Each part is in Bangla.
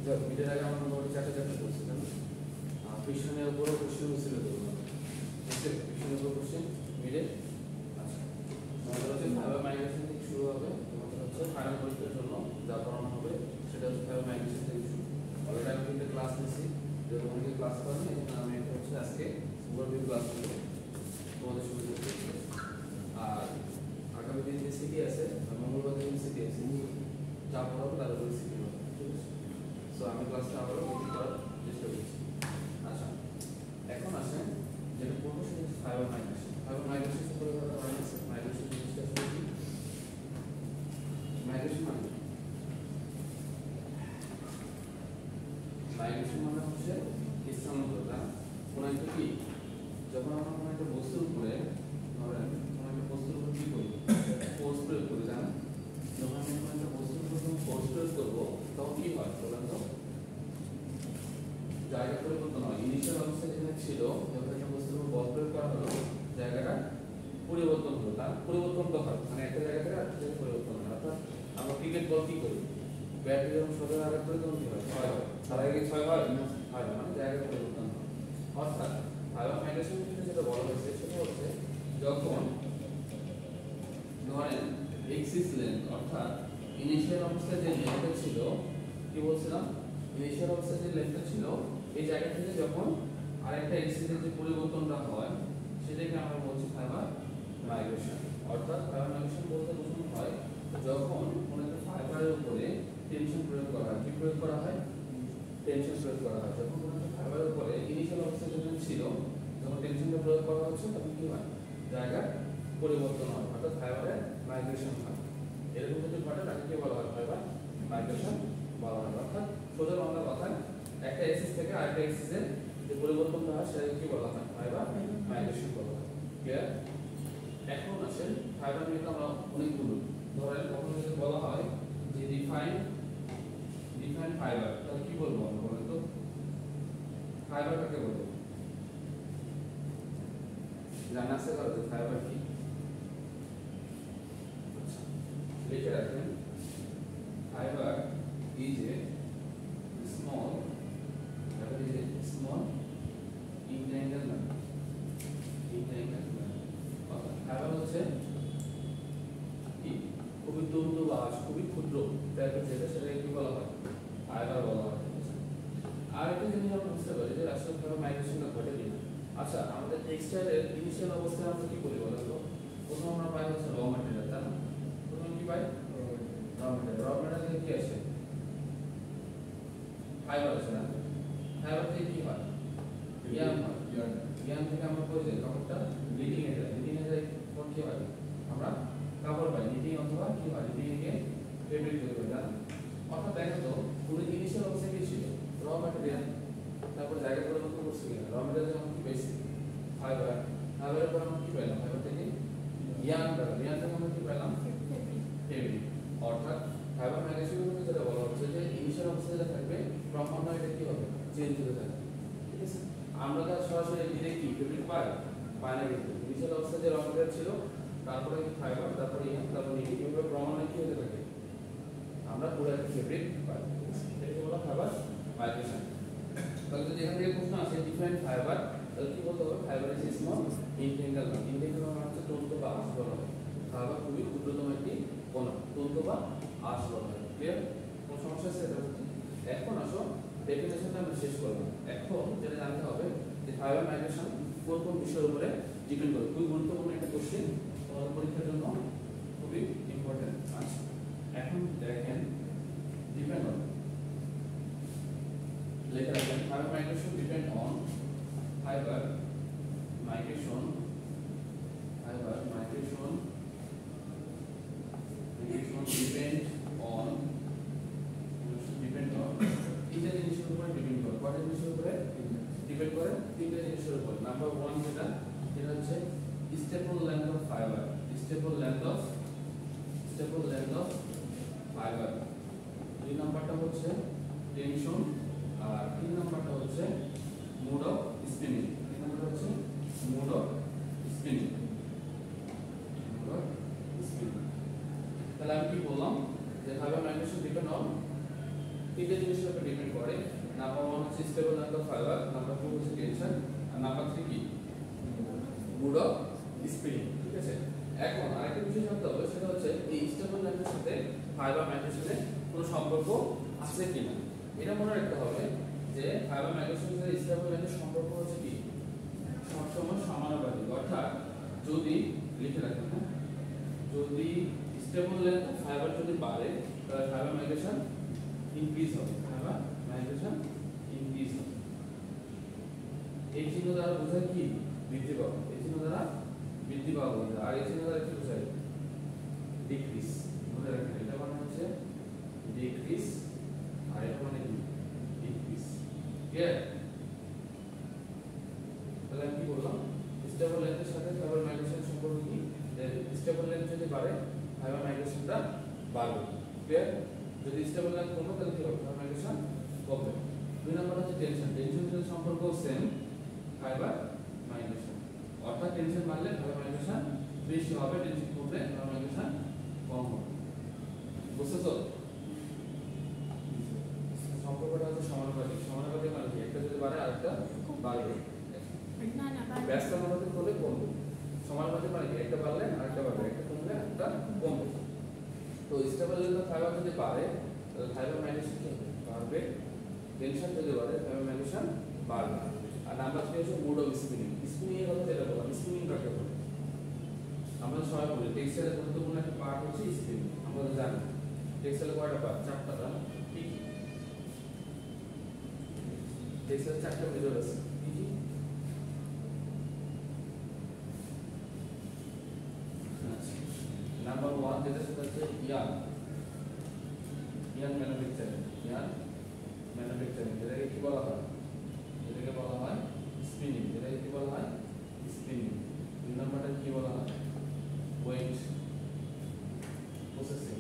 মিডের আগে আমরা মোটামুটি চারটে চ্যাপ্টার করছি না, ফিকশনের উপরও কোশ্চেন ছিল তো ফিকশনের উপর কোশ্চেন মিডে। আচ্ছা আমাদের হচ্ছে ফাইবার মাইগ্রেশন থেকে শুরু হবে, তোমাদের হচ্ছে ফাইনাল পরীক্ষার জন্য যা পড়ানো হবে সেটা হচ্ছে ফাইবার মাইগ্রেশন থেকে শুরু। অলরেডি আমি কিন্তু ক্লাস নিচ্ছি, যে তোমাকে ক্লাস করেনি এই জন্য আমি একটা হচ্ছে আজকে ওভারভিউ ক্লাস করব তোমাদের সুবিধা। আর আগামী দিন যে সিটি আছে, মঙ্গলবার দিন সিটি আছে, যা পড়াবো তার উপরে সিটি হবে, ঠিক আছে? সো আমি ক্লাসটা আবারও রিপিট করার চেষ্টা করছি। আচ্ছা এখন আসেন যেটা পড়বো সেটা হচ্ছে ফাইবার মাইগ্রেশন। ফাইবার মাইগ্রেশন সম্পর্কে কথা বলা হয়েছে। মাইগ্রেশন জিনিসটা আসলে কি? মাইগ্রেশন মানে হচ্ছে স্থানান্তর। কোনো একটা কি, যখন আমরা কোনো একটা বস্তুর উপরে ধরেন কোনো একটা বস্তুর উপর কি করি, ফোর্স প্রয়োগ করি, জানেন? যখন আমি কোনো একটা বস্তুর উপর ফোর্স প্রয়োগ করবো তখন কি হয় বলেন তো? জায়গা পরিবর্তন হয়। ইনিশিয়াল অবস্থা যেখানে ছিল, যখন একটা বস্তুর উপর বল প্রয়োগ করা হলো, জায়গাটা পরিবর্তন হলো। তার পরিবর্তন তো হয়, মানে একটা জায়গা থেকে আরেকটা জায়গায় পরিবর্তন হয়। অর্থাৎ আমরা ক্রিকেট বল কি করি, ব্যাট যখন সোজা আঘাত করে তখন কি হয়? ছয় হয়। তার আগে ছয় হয় হয় না, মানে জায়গা পরিবর্তন হয়। অর্থাৎ ফাইবার মাইগ্রেশন যেটা বলা হয়েছে সেটা হচ্ছে যখন ধরেন এক্সিস লেন্থ, অর্থাৎ ইনিশিয়াল অবস্থায় যে লেন্থটা ছিল, কি বলছিলাম, ইনিশিয়াল অবস্থায় যে লেন্থটা ছিল এই জায়গা থেকে যখন আরেকটা এক্সিসের যে পরিবর্তনটা হয় সেটাকে আমরা বলছি ফাইবার মাইগ্রেশন। অর্থাৎ ফাইবার মাইগ্রেশন বলতে বোঝানো হয় যখন কোনো একটা ফাইবারের উপরে টেনশন প্রয়োগ করা হয়। কি প্রয়োগ করা হয়? টেনশন প্রয়োগ করা হয়। যখন কোনো একটা ফাইবারের উপরে ইনিশিয়াল অবস্থায় যেখানে ছিল, যখন টেনশনটা প্রয়োগ করা হচ্ছে তখন কি হয়? জায়গা পরিবর্তন হয়, অর্থাৎ ফাইবারের মাইগ্রেশন হয়। এরকম যদি ঘটে তাকে কি বলা হয়? ফাইবার মাইগ্রেশন বলা হয়। অর্থাৎ সোজা বাংলা কথায় একটা এক্সিস থেকে আরেকটা এক্সিসের যে পরিবর্তনটা হয় সেটাকে কি বলা হয়? ফাইবার মাইগ্রেশন বলা হয়। ক্লিয়ার? এখন আসেন ফাইবার নিয়ে আমরা অনেকগুলো, ধরেন কখনো যদি বলা হয় যে ডিফাইন ফাইবার, তাহলে কি বলবো আমরা বলেন তো? ফাইবার কাকে বলবো? জানা আছে কারো ফাইবার কি? আচ্ছা লিখে রাখেন, fibre is a small entanglement. Fibre হচ্ছে কি? খুবই তরুণ বা খুবই ক্ষুদ্র টাইপের যেটা, সেটাকে কি বলা হয়? ফাইবার বলা হয়। আর একটা জিনিস আমরা বুঝতে পারি যে আসলে ফাইবার মাইগ্রেশনটা ঘটে কিনা। আচ্ছা আমাদের টেক্সটাইলের ইনিশিয়াল অবস্থায় আমরা কি করি বলেন তো? প্রথম আমরা পাই হচ্ছে র ম্যাটেরিয়াল, তাই না? প্রথম কি পাই? র ম্যাটেরিয়াল থেকে কি আসে? ফাইবার আসে না? ফাইবার থেকে কি হয়? ইয়ার্ন হয়। ইয়ার্ন থেকে আমরা কই যাই? কাপড়টা লিডিং এ যায়। লিডিং এ যায় কোন কি হয়? আমরা কাপড় পাই। লিডিং অথবা কি হয়? লিডিং এ ফেব্রিক তৈরি হয়, তাই না? অর্থাৎ দেখো তো পুরো ইনিশিয়াল অবস্থায় কি ছিল? র ম্যাটেরিয়াল। তারপর জায়গা পরিবর্তন করছে কিনা? র ম্যাটেরিয়াল যখন কি পেয়েছি? ফাইবার। ফাইবারের পর আমরা কি পেলাম? ফাইবার থেকে ইয়ার্ন পেলাম। ইয়ার্ন থেকে আমরা কি পেলাম? ফেব্রিক। অর্থাৎ ফাইবার মাইগ্রেশন বলতে যেটা বলা হচ্ছে যে ইনিশিয়াল অবস্থায় যেটা থাকবে ক্রমান্বয়ে এটা কি হবে? চেঞ্জ হতে থাকবে। ঠিক আছে? আমরা তো সরাসরি ডিরেক্টলি ফেব্রিক পাই না, কিন্তু ইনিশিয়াল অবস্থায় যে র ম্যাটেরিয়াল ছিল, তারপরে ফাইবার, তারপরে ইয়ার্ন, তারপরে লিডিং, এভাবে ক্রমান্বয়ে কি হতে থাকে? আমরা পুরো একটা ফেব্রিক পাই। এটাকে বলা ফাইবার মাইগ্রেশন। তাহলে যদি এখান থেকে প্রশ্ন আসে ডিফাইন ফাইবার, তাহলে কি বলতে হবে? Fibre is small entanglement। entanglement মানে হচ্ছে তন্তু বা আঁশ বলা হয়। ফাইবার খুবই ক্ষুদ্রতম একটি কণা, তন্তু বা আঁশ বলা হয়। ক্লিয়ার? কোন সমস্যা আছে এটা? এখন আসো ডেফিনেশনটা আমরা শেষ করলাম। এখন যেটা জানতে হবে যে ফাইবার মাইগ্রেশন কোন কোন বিষয়ের উপরে ডিপেন্ড করে। খুবই গুরুত্বপূর্ণ একটা কোশ্চেন, তোমাদের পরীক্ষার জন্য খুবই ইম্পর্টেন্ট। আচ্ছা এখন দেখেন ডিপেন্ড অন, লেখা রাখেন fibre migration depend on fibre migration depend on তিনটা জিনিসের উপরে ডিপেন্ড করে। কয়টা জিনিসের উপরে ডিপেন্ড করে? তিনটা জিনিসের উপর। নাম্বার 1 যেটা হচ্ছে staple length of fibre. Staple length of fibre. দুই নাম্বারটা হচ্ছে টেনশন, আর তিন নাম্বারটা হচ্ছে মোড অফ স্পিনিং। তিন নাম্বারটা হচ্ছে মোড অফ স্পিনিং। তাহলে আমি কি বললাম যে ফাইবার মাইগ্রেশন ডিপেন্ড অন তিনটা জিনিসের উপর। Number 1 staple length of fibre, staple length of fibre. দুই নাম্বার হচ্ছে টেনশন, আর তিন নাম্বারটা হচ্ছে mode of spinning. Mode of spinning. তাহলে আমি কি বললাম যে ফাইবার মাইগ্রেশন ডিপেন্ড অন তিনটে জিনিসের উপর ডিপেন্ড করে। নাম্বার 1 হচ্ছে stable length of fibre, number 2 হচ্ছে টেনশন, আর নাম্বার 3 কি মোড অফ স্পিনিং। ঠিক আছে, এখন আরেকটা বিষয় জানতে হবে, সেটা হচ্ছে এই স্টেবল লেন্থের সাথে ফাইবার মাইগ্রেশনের কোনো সম্পর্ক আছে কিনা। এটা মনে রাখতে হবে যে ফাইবার মাইগ্রেশনের সাথে স্টেবল লেন্থের সম্পর্ক হচ্ছে কি সবসময় সমানুপাতিক। অর্থাৎ যদি লিখে রাখেন, হ্যাঁ, যদি স্টেবল লেন্থ অফ ফাইবার যদি বাড়ে তাহলে ফাইবার মাইগ্রেশন ইনক্রিজ হবে, ফাইবার মাইগ্রেশন ইনক্রিজ হবে। এই চিহ্ন দ্বারা বোঝায় কি বৃদ্ধি পাবে, এই চিহ্ন দ্বারা বৃদ্ধি পাওয়া বোঝায়, আর এই চিহ্ন দ্বারা কি বোঝায় ডিক্রিজ। মনে রাখবেন এটা মানে হচ্ছে ডিক্রিজ আর এটা মানে কি ডিক্রিজ। ক্লিয়ার? তাহলে আমি কি বললাম, স্টেবল লেন্থের সাথে ফাইবার মাইগ্রেশন সম্পর্ক কি, স্টেবল লেন্থ যদি বাড়ে ফাইবার মাইগ্রেশনটা বাড়বে। ক্লিয়ার? যদি স্টেবল লেন্থ কমে তাহলে কি হবে, ফাইবার মাইগ্রেশন কমবে। দুই নম্বর হচ্ছে টেনশন, টেনশনের সাথে সম্পর্ক সেম ফাইবার মাইগ্রেশন। অর্থাৎ টেনশন বাড়লে ফাইবার মাইগ্রেশন বেশি হবে, টেনশন কমলে ফাইবার মাইগ্রেশন কম হবে। বুঝছো? সম্পর্কটা হচ্ছে সমানুপাতিক। সমানুপাতিক মানে কি, একটা যদি বাড়ে আরেকটা বাড়বে, ব্যস্ত অনুপাতিক হলে কমবে। সমানুপাতিক মানে কি, একটা বাড়লে আরেকটা বাড়বে, একটা কমলে আরেকটা কমবে। তো স্টেবল লেন্থ অফ ফাইবার যদি বাড়ে তাহলে ফাইবার মাইগ্রেশন কি হবে, বাড়বে। টেনশন যদি বাড়ে ফাইবার মাইগ্রেশন বাড়বে। আর নাম্বার 3 হচ্ছে মোড অফ স্পিনিং। স্পিনিং এর কথা যেটা বললাম, স্পিনিং কাকে বলে আমরা সবাই বলি টেক্সটাইলের গুরুত্বপূর্ণ একটা পার্ট হচ্ছে স্পিনিং। আমরা জানি টেক্সটাইলের কয়টা পার্ট, 4টা। কি কি টেক্সটাইলের 4টা মেজর আছে, কি কি? নাম্বার 1 যেটা সেটা হচ্ছে ইয়ার্ন ম্যানুফ্যাকচারিং। ইয়ার্ন ম্যানুফ্যাকচারিং যেটাকে কি বলা হয়, যেটাকে বলা হয় স্পিনিং। যেটাকে কি বলা হয় স্পিনিং। 2 নম্বরটা কি বলা হয় ওয়েট প্রসেসিং।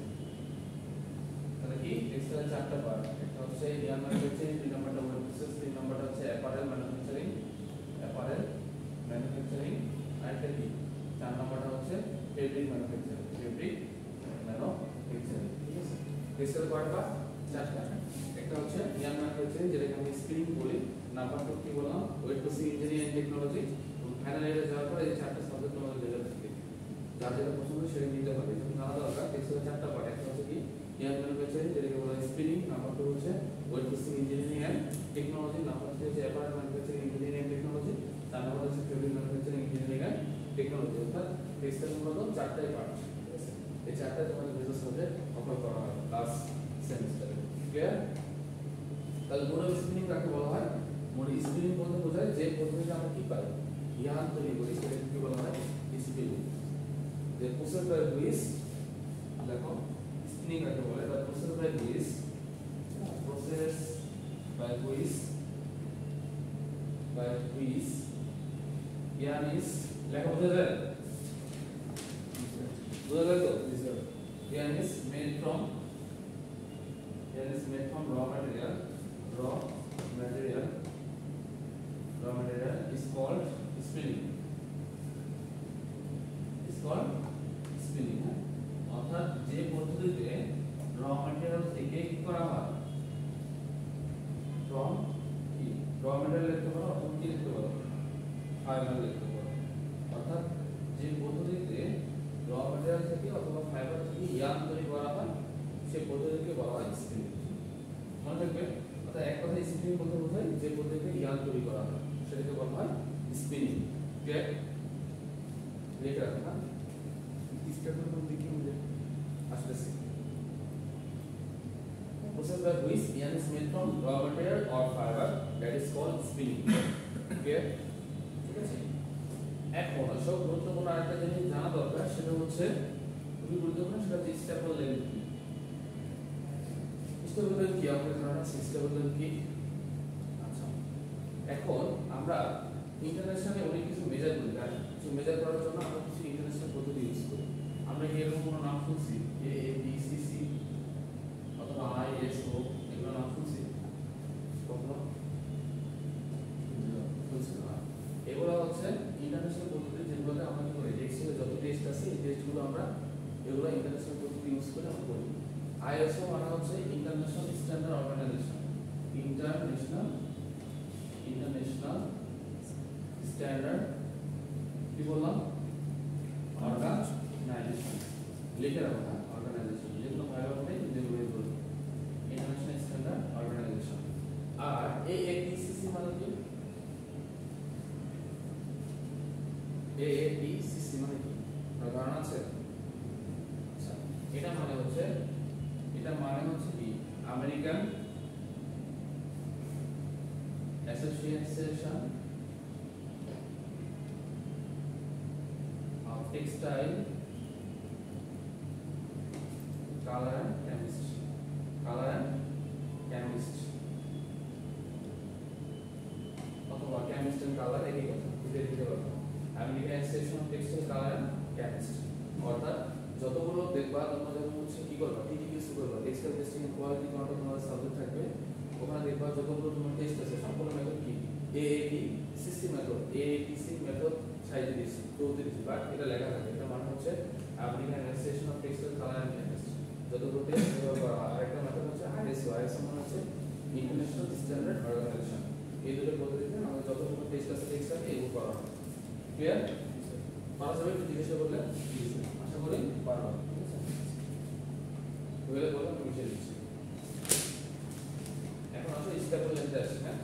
তাহলে কি টেক্সটাইলের 4টা পার্ট, একটা হচ্ছে ইয়ার্ন ম্যানুফ্যাকচারিং, 2 নম্বরটা ওয়েট প্রসেস, 3 নম্বরটা হচ্ছে অ্যাপারেল ম্যানুফ্যাকচারিং, আর একটা কি 4 নম্বরটা হচ্ছে ফেব্রিক ম্যানুফ্যাকচারিং। ঠিক আছে, টেক্সটাইলের কয়টা পার্ট, 4টা। একটা হচ্ছে ইয়ার্ন ম্যানুফ্যাকচারিং যেটাকে আমি স্পিনিং বলি, নাম্বার 2 কি বললাম wait processing engineering technology. Final ইয়ারে যাওয়ার পরে এই 4টা সাবজেক্ট আমাদের লেভেল থাকে, যার যেটা পছন্দ সেটা নিতে হবে। যেমন জানা দরকার টেক্সটাইলের 4টা পার্ট, একটা হচ্ছে কি ইয়ার্ন ম্যানুফ্যাকচারিং যেটাকে বলা হয় স্পিনিং, নাম্বার 2 হচ্ছে wet processing engineering and technology, number 3 হচ্ছে apparel manufacturing engineering and technology, 4 number হচ্ছে fabric manufacturing engineering and technology. অর্থাৎ টেক্সটাইল মূলত 4টাই পার্ট। ঠিক আছে, এই 4টা তোমাদের মেজর সাবজেক্ট অফার করা হয় লাস্ট সেমিস্টারে। ক্লিয়ার? তাহলে মোড অফ স্পিনিং কাকে বলা হয়, মোড স্পিনিং বলতে বোঝায় যে পদ্ধতিতে আমরা কি পাই ইয়ার্ন তৈরি করি সেটাকে কি বলা হয় স্পিনিং। যে প্রসেস বাই হুইচ, দেখো স্পিনিং কাকে বলে, the process by which yarn is লেখা বোঝা যায়, বোঝা যায় তো? yarn is made from raw material is called spinning, অর্থাৎ যে পদ্ধতিতে র ম্যাটেরিয়াল থেকে কি করা হয়, র ম্যাটেরিয়াল লিখতে পারো অথবা কি লিখতে পারো ফাইবার লিখতে পারো। অর্থাৎ যে পদ্ধতিতে র ম্যাটেরিয়াল থেকে অথবা ফাইবার থেকে ইয়ার্ন তৈরি করা হয় সেই পদ্ধতিকে বলা হয় স্পিনিং। মনে রাখবে, অর্থাৎ এক কথায় স্পিনিং বলতে বোঝায় যে পদ্ধতিতে ইয়ার্ন তৈরি করা হয় সেটাকে বলা হয় স্পিনিং। ক্লিয়ার? লিখে রাখো না, স্টেপের মধ্যে কি হবে আসতেছে। Process by which yarn is made from raw material or fiber that is called spinning. Clear? ঠিক আছে, এখন সব গুরুত্বপূর্ণ আরেকটা জিনিস জানা দরকার, সেটা হচ্ছে খুবই গুরুত্বপূর্ণ, সেটা হচ্ছে স্টেপল লেন্থ কি। স্টেপল লেন্থ কি আমাদের ধারণা আছে, স্টেপল লেন্থ কি? আচ্ছা, এখন আমরা ইন্টারন্যাশনালি অনেক কিছু মেজার করি, আর কিছু মেজার করার জন্য আমরা কিছু ইন্টারন্যাশনাল পদ্ধতি ইউজ করি। আমরা কি এরকম কোনো নাম শুনছি, AABCC অথবা ISO, এগুলো নাম শুনছি কখনো? এগুলো হচ্ছে ইন্টারন্যাশনাল পদ্ধতি, যেগুলোতে আমরা কি করি টেক্সটাইলে যত টেস্ট আছে এই টেস্টগুলো আমরা এগুলো ইন্টারন্যাশনাল পদ্ধতি ইউজ করে আমরা করি। ISO মানে হচ্ছে international standard organization. International standard কি বললাম অর্গানাইজেশন লিখে রাখো না অর্গানাইজেশন যেগুলো ভালো হবে যেগুলো বলবো ইন্টারন্যাশনাল স্ট্যান্ডার্ড অর্গানাইজেশন আর এএপিসিসি মানে কি এএপিসিসি মানে কি ধারণা আছে আচ্ছা এটা মানে হচ্ছে কি American association of textile color and chemistry অথবা chemist and color একই কথা বুঝে দিতে পারবো American Association of Textile colour and Chemistry অর্থাৎ যতগুলো দেখবা তোমরা যখন হচ্ছে কি করবা টিটিকিউস করবা textile testing and quality control তোমাদের সাবজেক্ট থাকবে ওখানে দেখবা যতগুলো তোমার টেস্ট আছে সম্পূর্ণ মেথড কি AAP CC method AAPC method 34 but এটা লেখা থাকে এটা মানে হচ্ছে American Association of Textile colour and Chemistry যতগুলো টেস্ট করা আরেকটা মেথড হচ্ছে আইএসও মানে হচ্ছে ইন্টারন্যাশনাল স্ট্যান্ডার্ড অর্গানাইজেশন এই দুটো পদ্ধতিতে আমাদের যতগুলো টেস্ট আছে টেক্সটাইল এগুলো করা হয় ক্লিয়ার পারা যাবে একটু জিজ্ঞাসা করলে আশা করি পারবা ঠিক আছে ওইগুলো বললাম আমি বুঝিয়ে দিচ্ছি এখন আসলে স্টেপল লেন্থে আসি হ্যাঁ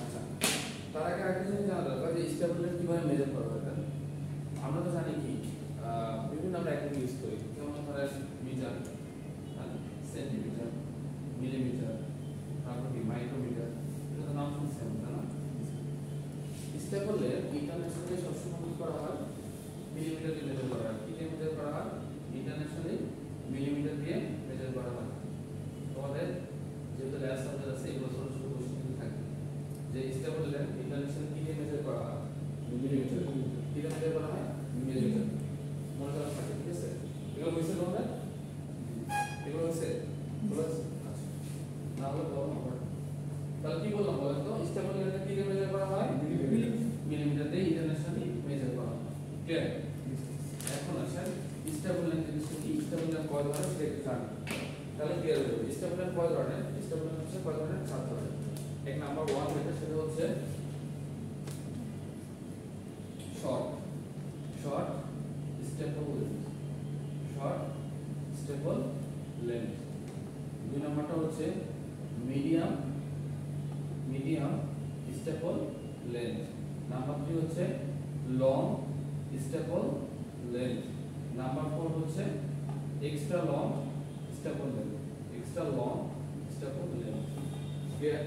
আচ্ছা তার আগে আরেকটা জিনিস জানা দরকার যে স্টেপল লেন্থ কিভাবে মেজার করা হয় আমরা তো জানি কি বিভিন্ন আমরা একই ইউজ করি যেমন ধরেন মিটার সেন্টিমিটার মিলিমিটার তারপর কি মাইক্রোমিটার এটা তো নাম শুনছেন না স্টেপল লেন্থ ইন্টারন্যাশনালি সবসময় কি করা হয় মিলিমিটার দিয়ে মেজার করা হয় কি দিয়ে মেজার করা হয় ইন্টারন্যাশনালি মিলিমিটার দিয়ে মেজার করা হয় তোমাদের যেহেতু ল্যাব সাবজেক্ট আছে এগুলো ছোট ছোট কোশ্চেন কিন্তু থাকে যে স্টেপল লেন্থ ইন্টারন্যাশনালি কি দিয়ে মেজার করা হয় মিলিমিটার কি দিয়ে মেজার করা হয় মিলিমিটার মনে করা থাকে ঠিক আছে এগুলো বুঝতে তোমরা এগুলো হচ্ছে আচ্ছা না হলে বলো আমরা তাহলে কি বললাম বলেন তো স্টেপল লেন্থ কি দিয়ে মেজার করা হয় মিলিমিটার দিয়ে ইন্টারন্যাশনালি মেজার করা হয় ক্লিয়ার এখন আসেন স্টেপল লেন্থ জিনিসটা কি স্টেপল লেন্থ কয় ধরনের সেটা একটু জানি তাহলে ক্লিয়ার হয়ে যাবে স্টেপল লেন্থ কয় ধরনের স্টেপল লেন্থ হচ্ছে কয় ধরনের 4 ধরনের এক নাম্বার 1 যেটা সেটা হচ্ছে শর্ট স্টেপল লেন্থ দুই নাম্বারটা হচ্ছে মিডিয়াম স্টেপল লেন্থ নাম্বার 3 হচ্ছে লং স্টেপল লেন্থ নাম্বার 4 হচ্ছে extra long staple length clear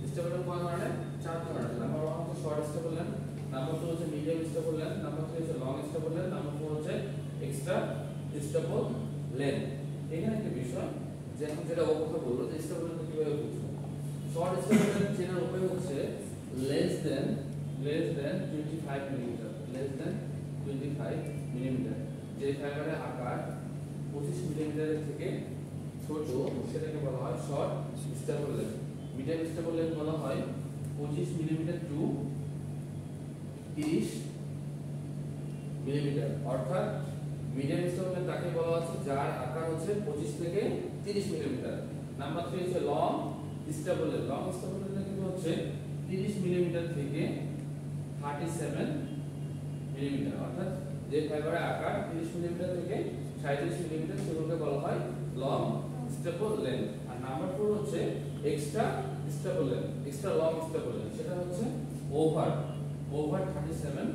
staple length কয় ধরনের 4 ধরনের নাম্বার 1 হচ্ছে শর্ট স্টেপল লেন্থ নাম্বার 2 হচ্ছে মিডিয়াম স্টেপল লেন্থ নাম্বার 3 হচ্ছে লং স্টেপল লেন্থ নাম্বার 4 হচ্ছে এক্সট্রা স্টেপল লেন্থ এখানে একটা বিষয় যে এখন যেটা ও কথা বললো যে স্টেপল লেন্থ কিভাবে বুঝবো শর্ট স্টেপল লেন্থ চেনার উপায় হচ্ছে less than 25 মিলিমিটার যে ফাইবারের আকার 25 মিলিমিটারের থেকে ছোট সেটাকে বলা হয় short staple length medium staple length বলা হয় 25 মিলিমিটার টু 30 মিলিমিটার অর্থাৎ মিডিয়াম স্টেপল লেন্থ তাকে বলা হচ্ছে যার আকার হচ্ছে 25 থেকে 30 মিলিমিটার নাম্বার 3 হচ্ছে লং স্টেপল লেন্থ কিন্তু হচ্ছে 30 মিলিমিটার থেকে 37 মিলিমিটার অর্থাৎ যে ফাইবারের আকার 30 মিলিমিটার থেকে 37 মিলিমিটার সেগুলোকে বলা হয় লং স্টেপল লেন্থ আর নাম্বার 4 হচ্ছে এক্সট্রা লং স্টেপল লেন্থ সেটা হচ্ছে ওভার 37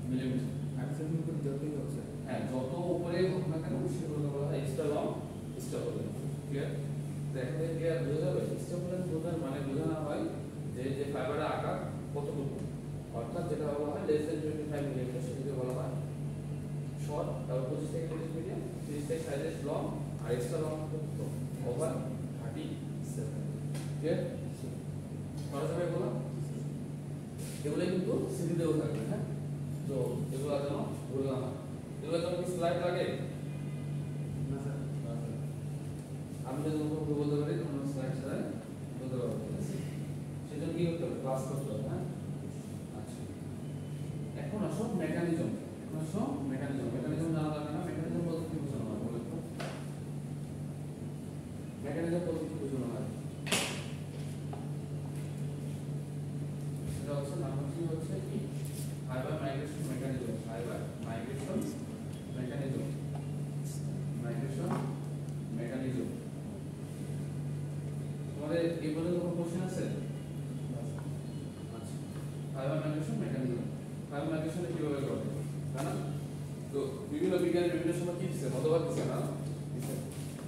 মিলিমিটার 37 মিলিমিটার যতই হচ্ছে হ্যাঁ যত উপরে হোক না কেন সেগুলোকে বলা হয় extra long staple length clear দেখতে ক্লিয়ার বোঝা যাবে স্টেপল লেন্থ বোঝার মানে বোঝানো হয় যে ফাইবারের আকার কতটুকু অর্থাৎ যেটা বলা হয় less than 25 মিলিমিটার সেটাকে বলা হয় শর্ট তারপর 25 থেকে 30 মিডিয়াম 30 থেকে 37 লং আর এক্সট্রা লং কত ওভার 37 ক্লিয়ার করা যাবে এগুলো কিন্তু সিডিতেও থাকবে হ্যাঁ তো এগুলো যেন ভুল না হয় এগুলো যেন কি স্লাইড লাগে না স্যার আমি যদি কোনো বলতে পারি তখন স্লাইড ছাড়া বলতে পারবো সেজন্য কি করতে হবে ক্লাস করতে হবে হ্যাঁ আচ্ছা এখন আসো মেকানিজম জানা দরকার না মেকানিজম বলতে কি বোঝানো হয় বলেন তো মেকানিজম বলতে কি বোঝানো হয় fibre migration mechanism, fibre migration mechanism, migration mechanism. তোমাদের এই বলে কোনো কোশ্চেন আছে? আচ্ছা, fibre migration mechanism, fibre migration কিভাবে করে তাই না? তো বিভিন্ন বিজ্ঞানের বিভিন্ন সময় কি দিচ্ছে, মতবাদ দিচ্ছে না?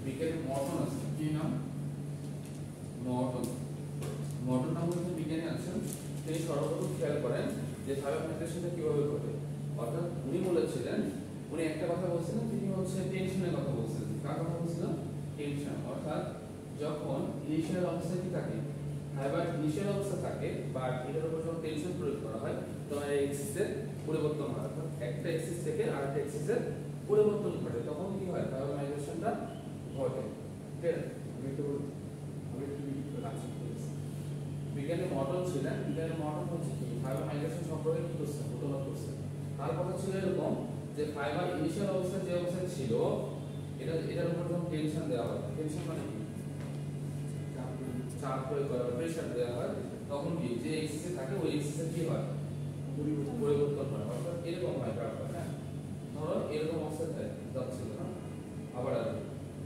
বিজ্ঞানের মর্টন আছে, কি নাম? মর্টন। মর্টন নামে একজন বিজ্ঞানী আছেন, তিনি সর্বপ্রথম খেয়াল করেন যে ফাইবার মাইগ্রেশনটা কিভাবে ঘটে। অর্থাৎ উনি বলেছিলেন, উনি একটা কথা বলছিলেন, তিনি হচ্ছে টেনশনের কথা বলছিলেন। কার কথা বলছিলেন? টেনশন। অর্থাৎ যখন ইনিশিয়াল অবস্থা কি থাকে, ফাইবার ইনিশিয়াল অবস্থা থাকে, বাট এটার উপর যখন টেনশন প্রয়োগ করা হয় তখন এই এক্সিসের পরিবর্তন হয়, অর্থাৎ একটা এক্সিস থেকে আরেকটা এক্সিসের পরিবর্তন ঘটে, তখন কি হয়? ফাইবার মাইগ্রেশনটা ঘটে। ঠিক আছে? বিজ্ঞানী মর্টন ছিলেন, বিজ্ঞানী মর্টন হচ্ছে কি ফাইবার মাইগ্রেশন সম্পর্কে কি করছে, প্রতিবাদ করছে। তার কথা ছিল এরকম যে ফাইবার ইনিশিয়াল অবস্থা যে অবস্থায় ছিল, এটার উপর যখন টেনশন দেওয়া হয়, টেনশন মানে কি? চাপ প্রয়োগ করা হয়, প্রেসার দেওয়া হয়, তখন কি যে এক্সিসে থাকে ওই এক্সিসে কি হয়? পরিবর্তন হয়। অর্থাৎ এরকম হয় ব্যাপারটা। হ্যাঁ, ধরো এরকম অবস্থায় যাচ্ছিল না, আবার আসবে,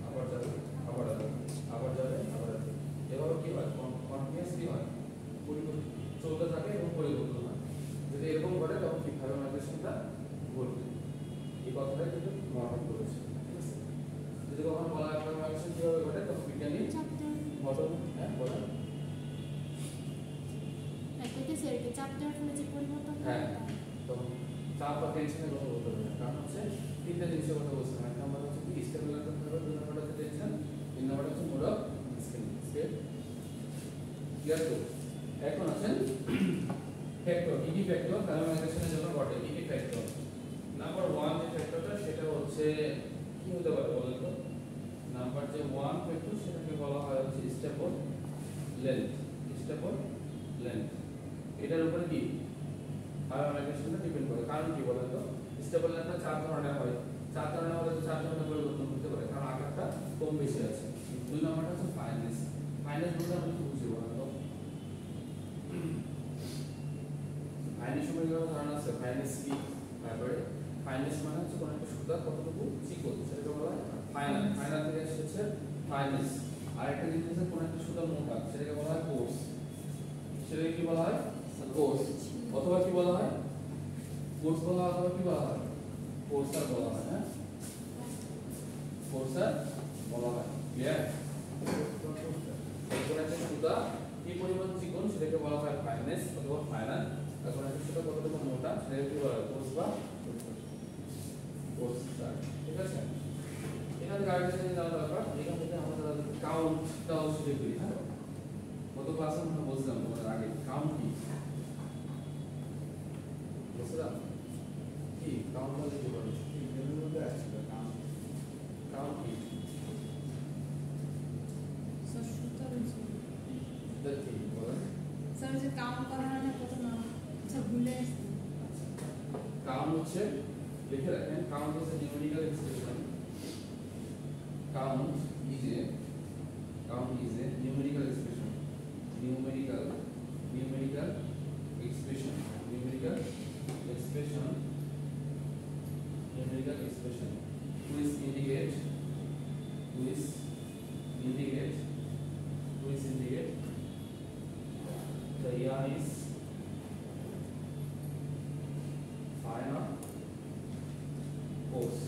আবার যাবে, আবার আসবে, আবার যাবে, আবার আসবে, এভাবে কি হয়? কন্টিনিউয়াস কি হয়? পরিবর্তন চলতে থাকে এবং পরিবর্তন হয়। যদি এরকম ঘটে তখন কি ফাইবার মাইগ্রেশনটা ঘটবে। এই কথাটাই কিন্তু মর্টন করেছে। ঠিক আছে? যদি কখনো বলা হয় ফাইবার মাইগ্রেশন কিভাবে ঘটে, তখন বিজ্ঞানী মর্টন বলেন হ্যাঁ, তখন চাপ বা টেনশনের কথা বলতে হবে। কারণ হচ্ছে তিনটা জিনিসের কথা বলছিলাম। এক নম্বর হচ্ছে কি স্টেবল ফাইবার, দুই নম্বরটা হচ্ছে টেনশন, তিন নম্বরটা হচ্ছে মোড অফ স্কেল। ক্লিয়ার তো? এখন আছেন ফ্যাক্টর, কি কি ফ্যাক্টর ফাইবার মাইগ্রেশনের জন্য ঘটে, কি কি ফ্যাক্টর? নাম্বার 1 যে ফ্যাক্টরটা সেটা হচ্ছে কি হতে পারে বলেন তো? নাম্বার যে 1 ফ্যাক্টর সেটাকে বলা হয় হচ্ছে স্টেবল লেন্থ, স্টেবল লেন্থ। এটার উপরে কি ফাইবার মাইগ্রেশনটা ডিপেন্ড করে। কারণ কি বলেন তো? স্টেবল লেন্থটা চার ধরনের হয়, চার ধরনের হলে তো চার ধরনের পরিবর্তন হতে পারে, কারণ আকারটা কম বেশি আছে। দুই নম্বরটা হচ্ছে ফাইনেস। ফাইনেস বলতে আমরা কি বুঝি বলেন তো? ফাইনেস সম্পর্কে ধারণা আছে? ফাইনেস কি? ফাইবারে ফাইনেস মানে হচ্ছে কোন একটা সুতা কতটুকু চিকন, সেটাকে বলা হয় ফাইনাল। ফাইনাল থেকে এসেছে ফাইনেস। আর একটা জিনিস হচ্ছে কোন একটা সুতা মোটা, সেটাকে বলা হয় কোর্স। সেটাকে কি বলা হয়? কোর্স। অথবা কি বলা হয়? কোর্স বলা হয়, অথবা কি বলা হয়? কোর্সার বলা হয়। হ্যাঁ, কোর্সার বলা হয়। ক্লিয়ার? কোন একটা সুতা কি পরিমাণ চিকন সেটাকে বলা হয় ফাইনেস অথবা ফাইনাল। আর কোন একটা সুতা কতটুকু মোটা সেটাকে কি বলা হয়? কোর্স বা কোর্সার। ঠিক আছে? এখানে আরেকটা জিনিস জানা দরকার, এখান থেকে আমরা কাউন্টটাও শিখে করি। হ্যাঁ, গত ক্লাসে আমরা বলছিলাম তোমাদের আগে কাউন্ট কি বুঝলাম, কি কাউন্ট বলতে কি বলে? এর মধ্যে আসছিল কাউন্ট। কাউন্ট কি? স্যার সুতার হচ্ছে এটা কি বলেন? স্যার যে কাউন্ট করা হয় না কত না, আচ্ছা ভুলে আসছি। কাউন্ট হচ্ছে লিখে রাখেন, কাউন্ট হচ্ছে numerical expression. Count is a numerical expression. Numerical expression, numerical expression which indicate the yarn is fine or coarse.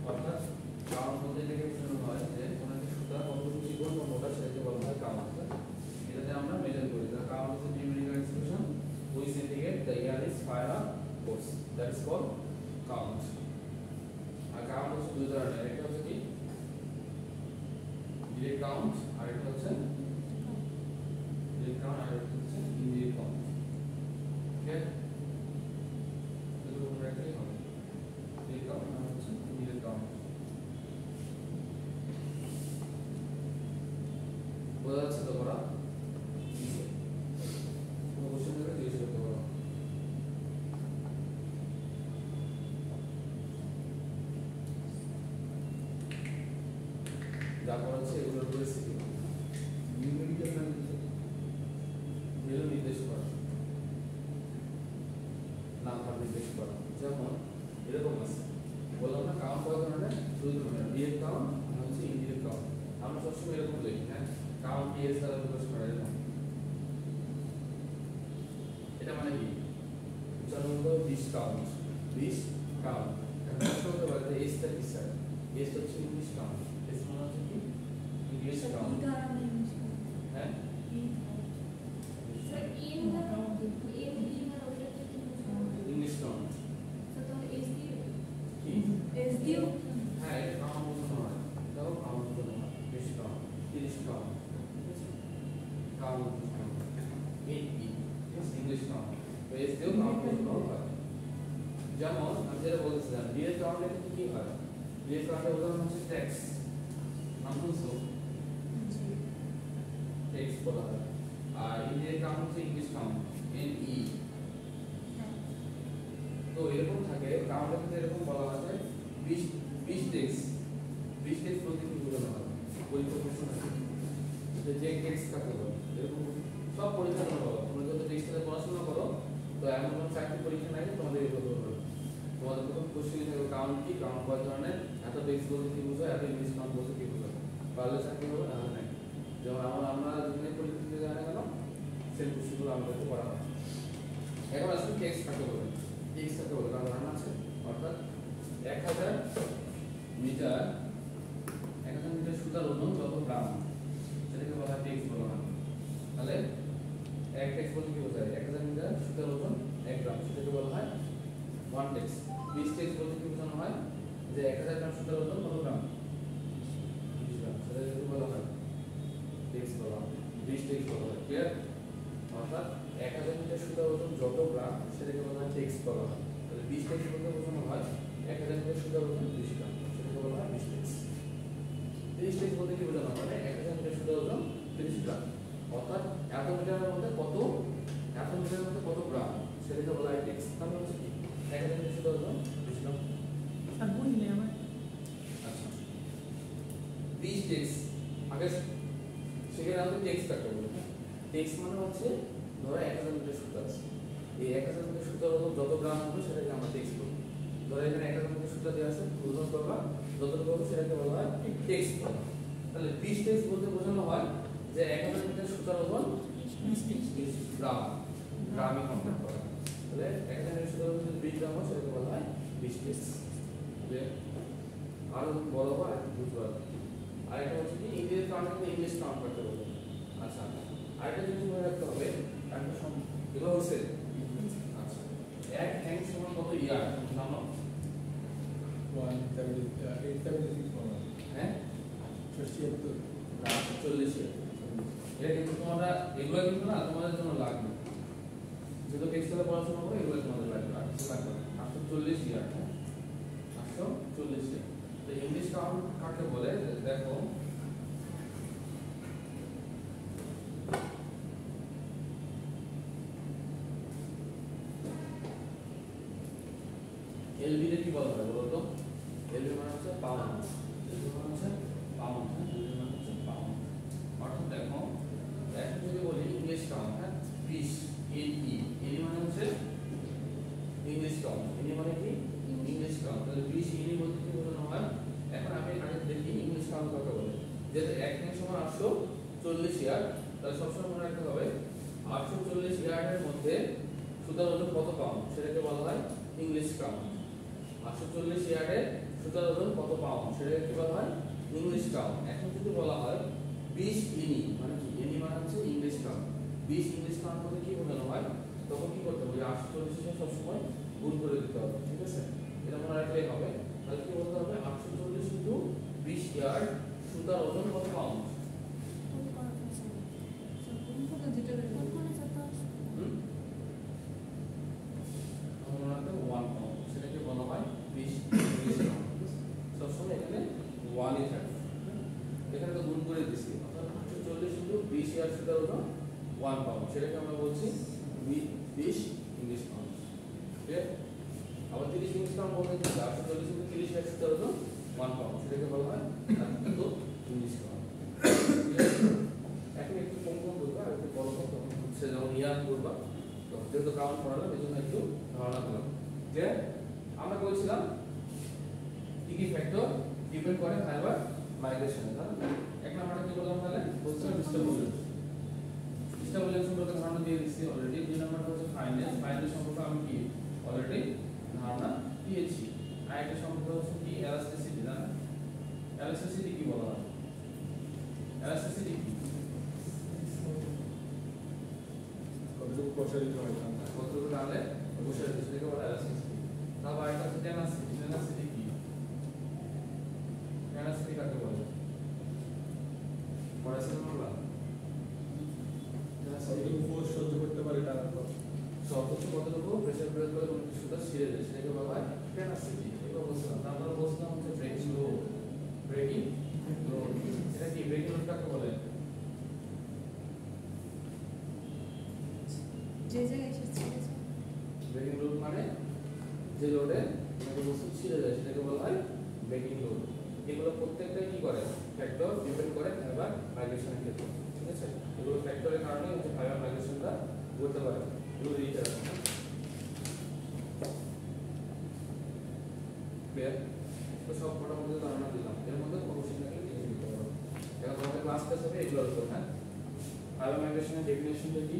অর্থাৎ কাউন্ট বলতে এটাকে বোঝানো হয় যে কোন একটা সুতা কতটুকু চিকন বা মোটা সেটাকে বলা হয় কাউন্ট। এটাতে আমরা মেজার করি। The count is a numerical expression which indicate the yarn is fine or coarse. That is called count. আর কাউন্ট হচ্ছে দুই ধরনের, একটা হচ্ছে কি ডিরেক্ট কাউন্ট, আর একটা হচ্ছে ডিরেক্ট কাউন্ট, আর একটা হচ্ছে ইনডিরেক্ট কাউন্ট। ওকে, দুটো করে রাখলেই হবে। ডিরেক্ট কাউন্ট আর হচ্ছে ইনডিরেক্ট কাউন্ট। বোঝা যাচ্ছে তো? করা কোনো কোশ্চেন থেকে জিজ্ঞেস করতে পারো। যা করাচ্ছে এগুলোর উপরে শিখি। নিউমেরিক্যাল মানে ভ্যালু নির্দেশ করা, নাম বেশি করা, যেমন এরকম আছে বললাম না কাউন্ট কয় ধরনের, দুই ধরনের, ডিরেক্ট কাউন্ট আর হচ্ছে ইনডিরেক্ট কাউন্ট। আমরা সবসময় এরকম লিখি, হ্যাঁ, কাউন্ট ডিএস দ্বারা প্রকাশ করা এরকম। এটা মানে কি, যেমন হলো 20 কাউন্ট, 20 কাউন্ট। এখন প্রশ্ন হতে পারে যে এসটা কি স্যার? এস হচ্ছে ইংলিশ কাউন্ট, এস মানে হচ্ছে কি ইংলিশ কাউন্ট, হ্যাঁ ইংলিশ কাউন্ট কি, হ্যাঁ এটা কাউন্ট বোঝানো হয়, দেখো কাউন্ট বোঝানো হয়, 20 count, 30 count, count English count, তো এস দিয়েও কাউন্ট বোঝানো হয়। যেমন আমি যেটা বলছিলাম ডিরেক্ট কাউন্টে কি হয়, ডিরেক্ট কাউন্টের উদাহরণ হচ্ছে ট্যাক্স, নাম শুনছো, ট্যাক্স বলা হয়। আর ইনডিরেক্ট কাউন্ট হচ্ছে ইংলিশ কাউন্ট, এন ই। তো এরকম থাকে কাউন্টের ক্ষেত্রে এরকম বলা হয় যে 20 ট্যাক্স, 20 ট্যাক্স প্রতি কি বোঝানো হয়, পরীক্ষা প্রশ্ন আছে যে ট্যাক্স কাকে বলে, এরকম সব পরীক্ষা তোমরা বলো, তোমরা যত টেক্সটাইলে পড়াশোনা করো তো এমন কোনো চাকরি পরীক্ষা নাই তোমাদের এগুলো করবে। তোমাদের প্রথম কোশ্চেন থাকবে কাউন্ট কি, কাউন্ট কয় ধরনের, এত ট্যাক্স বলতে কি বোঝায়, এত ইংলিশ কাউন্ট বলতে কি বোঝায়, পারলে চাকরি হবে না হয় নাই। যেমন আমরা যেখানে পরীক্ষা দিতে জানা কেন সেই কোশ্চেনগুলো আমাদেরকে পড়া হয়। এখন আসলে ট্যাক্স কাকে বলে, ট্যাক্স কাকে বলে কারণ ধারণা আছে, অর্থাৎ 1000 মিটার সুতার ওজন যত গ্রাম সেটাকে বলা হয় ট্যাক্স বলা হয়। তাহলে এক ট্যাক্স বলতে কি বোঝায়, 1000 মিটার সুতার ওজন 1 গ্রাম, সেটাকে বলা হয় 1 ট্যাক্স। 20 ট্যাক্স বলতে কি বোঝানো হয়, যে 1000 গ্রাম সুতার ওজন কত গ্রাম, 20 গ্রাম, সেটাকে বলা হয় ট্যাক্স বলা হয়, 20 ট্যাক্স বলা হয়। ক্লিয়ার? অর্থাৎ 1000 মিটার সুতার ওজন যত গ্রাম সেটাকে বলা হয় ট্যাক্স বলা হয়। তাহলে 20 ট্যাক্স বলতে বোঝানো হয় 1000 মিটার সুতার ওজন 20 গ্রাম, সেটাকে বলা হয় 20 ট্যাক্স। 30 ট্যাক্স বলতে কি বোঝানো হয়, 1000 মিটার সুতার ওজন 30 গ্রাম, অর্থাৎ এত মিটারের মধ্যে কত, এত মিটারের মধ্যে কত গ্রাম সেটাকে বলা হয় ট্যাক্স। তাহলে হচ্ছে কি 1000 মিটার সুতার ওজন 30 গ্রাম। আর বুঝলে আমার আচ্ছা 20 ট্যাক্স আগে সেখানে আমাদের ট্যাক্স কাটতে বলে, ট্যাক্স মানে হচ্ছে ধরো 1000 মিটার সুতা আছে, এই 1000 মিটার সুতার ওজন যত গ্রাম হবে সেটাকে আমরা ট্যাক্স বলি। ধরো এখানে 1000 মিটার সুতা দেওয়া আছে, ওজন করবা যতটুকু হবে সেটাকে বলা হয় ট্যাক্স বলা। তাহলে 20 ট্যাক্স বলতে বোঝানো হয় যে 1000 মিটার সুতার ওজন 20 গ্রাম, গ্রামে কনভার্ট করা। তাহলে 1000 মিটার সুতার ওজন যদি 20 গ্রাম হয় সেটাকে বলা হয় 20 ট্যাক্স। আর বড় হয় বুঝবা। আর এটা হচ্ছে কি ইংরেজি কাউন্ট, ইংলিশ কাউন্ট করতে বলে। আচ্ছা আরেকটা জিনিস মনে রাখতে হবে, একটা এগুলো হচ্ছে আচ্ছা এক হ্যাং সমান কত ইয়ার জানো, 176 হ্যাঁ 76 40 ইয়ার। এটা কিন্তু তোমরা এগুলো কিন্তু না তোমাদের জন্য লাগবে, যেহেতু টেক্সটাইলে পড়াশোনা করো এগুলো তোমাদের লাগবে, আর কিছু লাগবে না। 840 ইয়ার, 840 ইয়ার। তো ইংলিশ কাউন্ট কাকে বলে দেখো, এলবি তে কি বলা হয় বলো তো, এলবি মানে হচ্ছে পাউন্ড, এলবি মানে হচ্ছে পাউন্ড, এলবি মানে হচ্ছে পাউন্ড। অর্থাৎ দেখো এখন যদি বলি ইংলিশ কাউন্ট, হ্যাঁ 20 এনই, এনই মানে হচ্ছে ইংলিশ কাউন্ট, এনই মানে কি ইংলিশ কাউন্ট। তাহলে 20 এনই বলতে কি বোঝানো হয়, এখন আমি আগে দেখি ইংলিশ কাউন্ট কাকে বলে। যেহেতু এক হ্যাং সমান 840 ইয়ার্ড, তাহলে সবসময় মনে রাখতে হবে 840 ইয়ার্ডের মধ্যে সুতার ওজন কত পাউন্ড সেটাকে বলা হয় ইংলিশ কাউন্ট। 840 ইয়ার্ডে সুতার ওজন কত পাউন্ড সেটাকে কি বলা হয় ইংলিশ কাউন্ট। এখন যদি বলা হয় 20 এনি মানে কি, এনি মানে হচ্ছে ইংলিশ কাউন্ট, 20 ইংলিশ কাউন্ট বলতে কি বোঝানো হয়, তখন কি করতে হবে 840 এর সব সময় গুণ করে দিতে হবে, ঠিক আছে, এটা মনে রাখলেই হবে। তাহলে কি বলতে হবে 840 ইনটু 20 ইয়ার্ড সুতার ওজন কত পাউন্ড, মনে রাখতে 1 পাউন্ড, সেটাকে বলা হয় 20 ইংলিশ কাউন্ট। সবসময় এখানে 1 ই থাকবে, এখানে তো গুণ করে দিছি, অর্থাৎ 840 ইনটু 20 ইয়ার্ড সুতার ওজন 1 পাউন্ড, সেটাকে আমরা বলছি 20 ইংলিশ পাউন্ড। ঠিক আছে, আবার 30 ইংলিশ পাউন্ড বলতে কি 840 ইনটু 30 ইয়ার্ড সুতার ওজন 1 পাউন্ড, সেটাকে বলা হয় কিন্তু ইংলিশ পাউন্ড। এখন একটু কম কম করবা, আর একটু বড় কম হচ্ছে যখন ইয়ার করবা, যেহেতু কাউন্ট করালাম এই জন্য একটু ধারণা করলাম। যে আমরা বলছিলাম কি কি ফ্যাক্টর ডিপেন্ড করে ফাইবার মাইগ্রেশনে। তাহলে এক নাম্বারটা কি বললাম তাহলে বলছিলাম স্টেবুলেশন। স্টেবুলেশন সম্পর্কে ধারণা দিয়ে দিচ্ছি অলরেডি। দুই নাম্বারটা হচ্ছে ফাইনেস। ফাইনেস সম্পর্কে আমি কি অলরেডি ধারণা দিয়েছি। আর একটা সম্পর্ক হচ্ছে কি এলাস্টিসিটি। না এলাস্টিসিটি কি বলা হয়? এলাস্টিসিটি কি? কতটুকু প্রসারিত হয় কতটুকু টানলে প্রসারিত সেটাকে বলা এলাস্টিসিটি। তারপর একটা হচ্ছে টেনাসিটি। টেনাসিটি কি? টেনাসিটি কাকে বলে? পড়াশোনা বলা কতটুকু ফোর্স সহ্য করতে পারে টানার পর সর্বোচ্চ কতটুকু প্রেসার প্রয়োগ করে কোনো কিছুটা ছিঁড়ে যায় সেটাকে বলা হয় টেনাসিটি। এটা বলছিলাম। তারপরে বলছিলাম হচ্ছে ব্রেকিং লোড। ব্রেকিং লোড এটা কি? ব্রেকিং লোড কাকে বলে? যে জায়গায় এসে ছেড়েছে ব্রেকিং লোড মানে যে লোডে কোনো বস্তু ছিঁড়ে যায় সেটাকে বলা হয় ব্রেকিং লোড। এগুলো প্রত্যেকটাই কি করে? ফ্যাক্টর ডিপেন্ড করে ফাইবার মাইগ্রেশনের ক্ষেত্রে। ঠিক আছে? এগুলো ফ্যাক্টরের কারণে হচ্ছে ফাইবার মাইগ্রেশনটা ঘটতে পারে। এগুলো রিচার ক্লিয়ার? তো সব মোটামুটি ধারণা দিলাম। এর মধ্যে কোনো কোশ্চেন থাকলে লিখে দিতে পারো। এখন তোমাদের ক্লাস টেস্ট হবে এগুলোর উপর। হ্যাঁ, ফাইবার মাইগ্রেশনের ডেফিনেশনটা কি?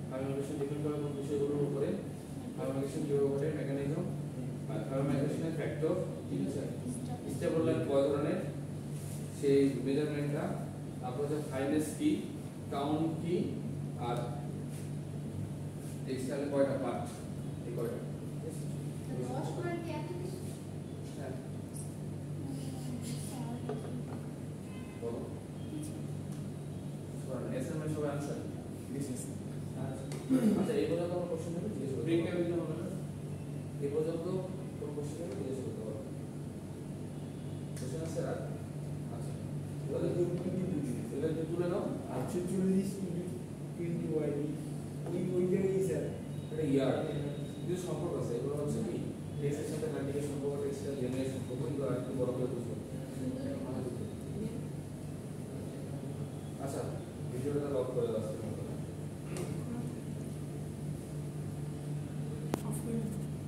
ফাইবার মাইগ্রেশন ডিপেন্ড করে কোন বিষয়গুলোর উপরে? ফাইবার মাইগ্রেশন কিভাবে ঘটে, মেকানিজম, আর ফাইবার মাইগ্রেশনের ফ্যাক্টর। ঠিক আছে? স্টেবল লাইন কয় ধরনের সেই মেজারমেন্টটা, তারপর হচ্ছে ফাইনেস কি, কাউন্ট কি, আর টেক্সটাইলে কয়টা পার্ট, এই কয়টা। রস করে কি এত কিছু হ্যাঁ বলো এসএমএস সব आंसर আচ্ছা এই পর্যন্ত কোনো কোশ্চেন নেই জিজ্ঞেস করতে ব্রেক পারো। কেমন হবে না এই পর্যন্ত কোনো কোশ্চেন নেই জিজ্ঞেস করতে পারো। কোশ্চেন আছে আর আচ্ছা তাহলে তাহলে এটা একটু তুলে নাও। আর 20 ওয়াইডি ওই জায়গায় স্যার এটা ইয়ার কিছু সম্পর্ক আছে। এগুলো হচ্ছে কি টেক্সটের সাথে ম্যান্ডিকের সম্পর্ক, টেক্সটাইল জেনারেশন সম্পর্ক, এগুলো আর একটু বড় করে বুঝবো।